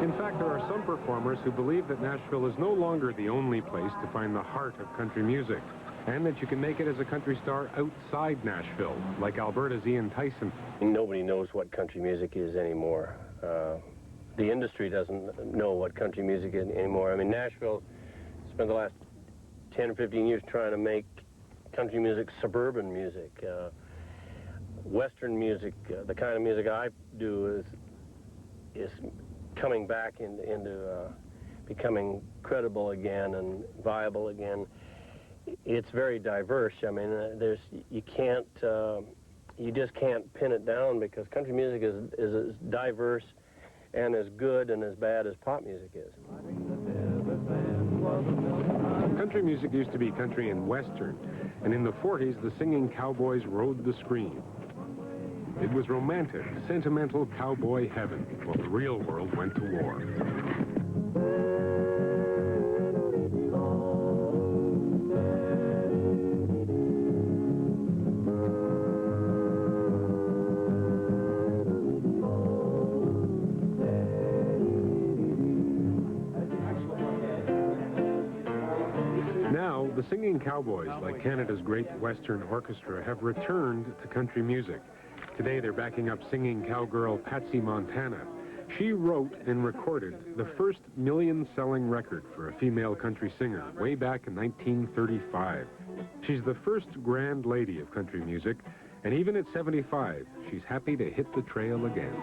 In fact, there are some performers who believe that Nashville is no longer the only place to find the heart of country music, and that you can make it as a country star outside Nashville, like Alberta's Ian Tyson. Nobody knows what country music is anymore. The industry doesn't know what country music is anymore. I mean, Nashville spent the last 10 or 15 years trying to make country music suburban music. Western music, the kind of music I do is coming back into becoming credible again and viable again. It's very diverse. I mean, you just can't pin it down, because country music is as diverse and as good and as bad as pop music is. Country music used to be country and western, and in the 40s, the singing cowboys rode the screen. It was romantic, sentimental cowboy heaven, while the real world went to war. Now, the singing cowboys, like Canada's great Western Orchestra, have returned to country music. Today, they're backing up singing cowgirl Patsy Montana. She wrote and recorded the first million-selling record for a female country singer way back in 1935. She's the first grand lady of country music, and even at 75, she's happy to hit the trail again.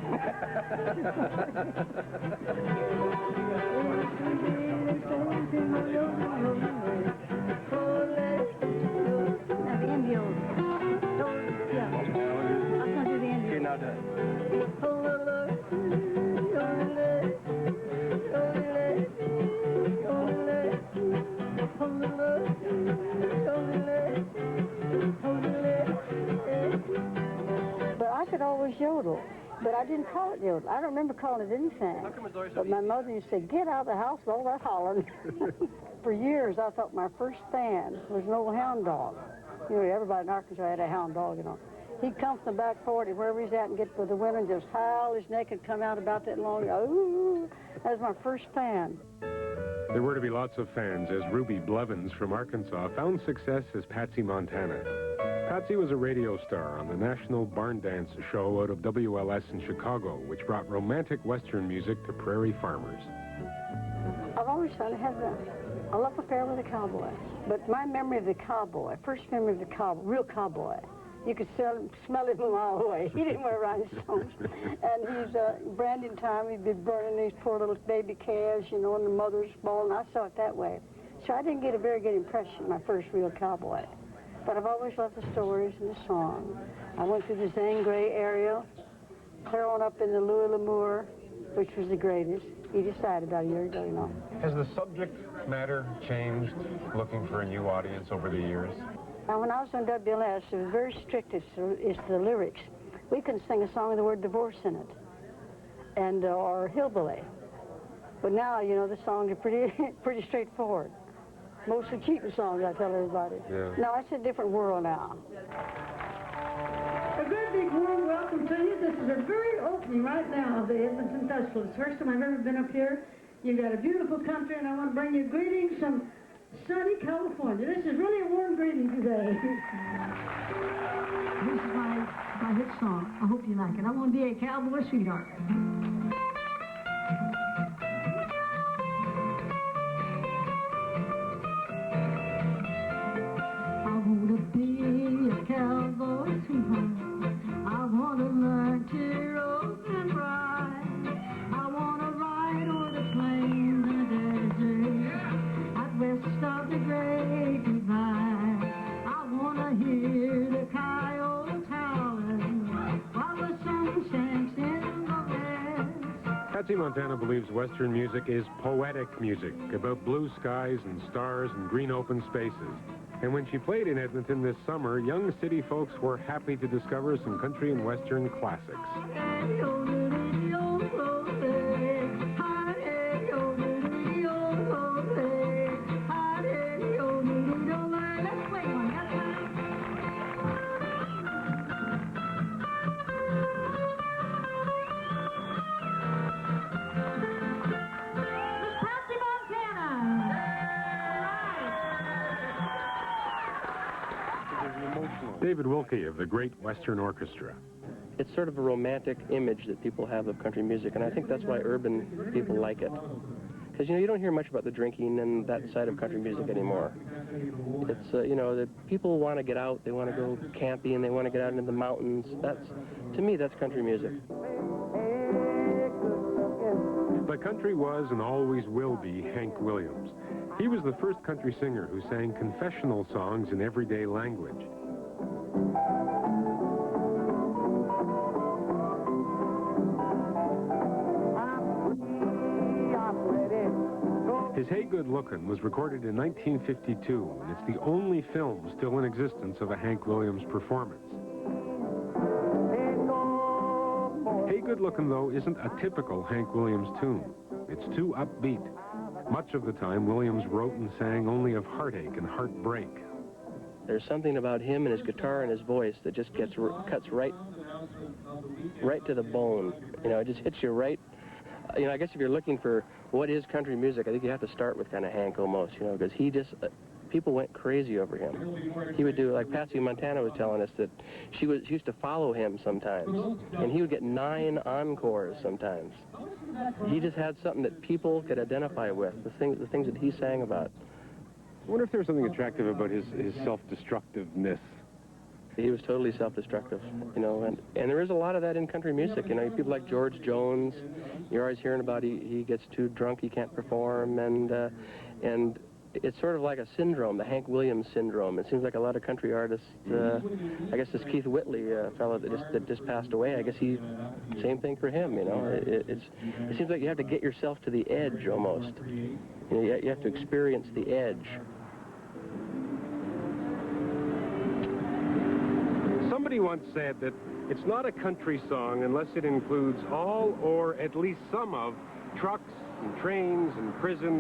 But I could always yodel, but I didn't call it yodel. I don't remember calling it anything. But my mother used to say, "Get out of the house with all that hollering." For years, I thought my first fan was an old hound dog. You know, everybody in Arkansas had a hound dog, you know. He'd come from the back 40, wherever he's at, and get with the women and just howl. His neck would come out about that long. Ooh, that was my first fan. There were to be lots of fans as Ruby Blevins from Arkansas found success as Patsy Montana. Patsy was a radio star on the National Barn Dance show out of WLS in Chicago, which brought romantic Western music to prairie farmers. I've always found I have a love affair with a cowboy. But my memory of the cowboy, first memory of the cowboy, real cowboy, you could smell it from a mile away. He didn't wear rhinestones. And he's, branding time, he'd be burning these poor little baby calves, you know, and the mother's bawling. I saw it that way. So I didn't get a very good impression of my first real cowboy. But I've always loved the stories and the song. I went through the Zangray area, clear on up in the Louis L'Amour, which was the greatest. He decided about a year ago, you know. Has the subject matter changed, looking for a new audience over the years? Now, when I was on WLS, it was very strict as the lyrics. We couldn't sing a song with the word divorce in it, and or hillbilly. But now, you know, the songs are pretty straightforward. Mostly cheating songs, I tell everybody. Yeah. No, it's a different world now. A very big warm welcome to you. This is a very opening right now of the Edmonton Festival. It's the first time I've ever been up here. You've got a beautiful country, and I want to bring you greetings from sunny California. This is really a warm greeting today. This is my hit song. I hope you like it. I want to be a cowboy sweetheart. I want to be a cowboy sweetheart. I want to learn to rope and ride. I want to ride over the plains and the desert, west of the great divide. I want to hear the coyotes howling while the sun sinks in the west. Patsy Montana believes Western music is poetic music, about blue skies and stars and green open spaces. And when she played in Edmonton this summer, young city folks were happy to discover some country and Western classics. David Wilkie of the Great Western Orchestra. It's sort of a romantic image that people have of country music, and I think that's why urban people like it. Because, you don't hear much about the drinking and that side of country music anymore. It's, the people want to get out, they want to go camping, they want to get out into the mountains. To me, that's country music. But country was and always will be Hank Williams. He was the first country singer who sang confessional songs in everyday language. His Hey Good Lookin' was recorded in 1952, and it's the only film still in existence of a Hank Williams performance. Hey Good Lookin', though, isn't a typical Hank Williams tune. It's too upbeat. Much of the time, Williams wrote and sang only of heartache and heartbreak. There's something about him and his guitar and his voice that just cuts right to the bone. It just hits you right. I guess if you're looking for what is country music, I think you have to start with kind of Hank almost, because he just, people went crazy over him. He would do, like Patsy Montana was telling us, that she used to follow him sometimes, and he would get 9 encores sometimes. He just had something that people could identify with, the things that he sang about. I wonder if there's something attractive about his self-destructiveness. He was totally self-destructive, and there is a lot of that in country music. People like George Jones, you're always hearing about he gets too drunk, he can't perform, and it's sort of like a syndrome, the Hank Williams syndrome. It seems like a lot of country artists, I guess this Keith Whitley fellow that just passed away, I guess same thing for him, It seems like you have to get yourself to the edge almost. You have to experience the edge. Somebody once said that it's not a country song unless it includes all or at least some of trucks and trains and prisons.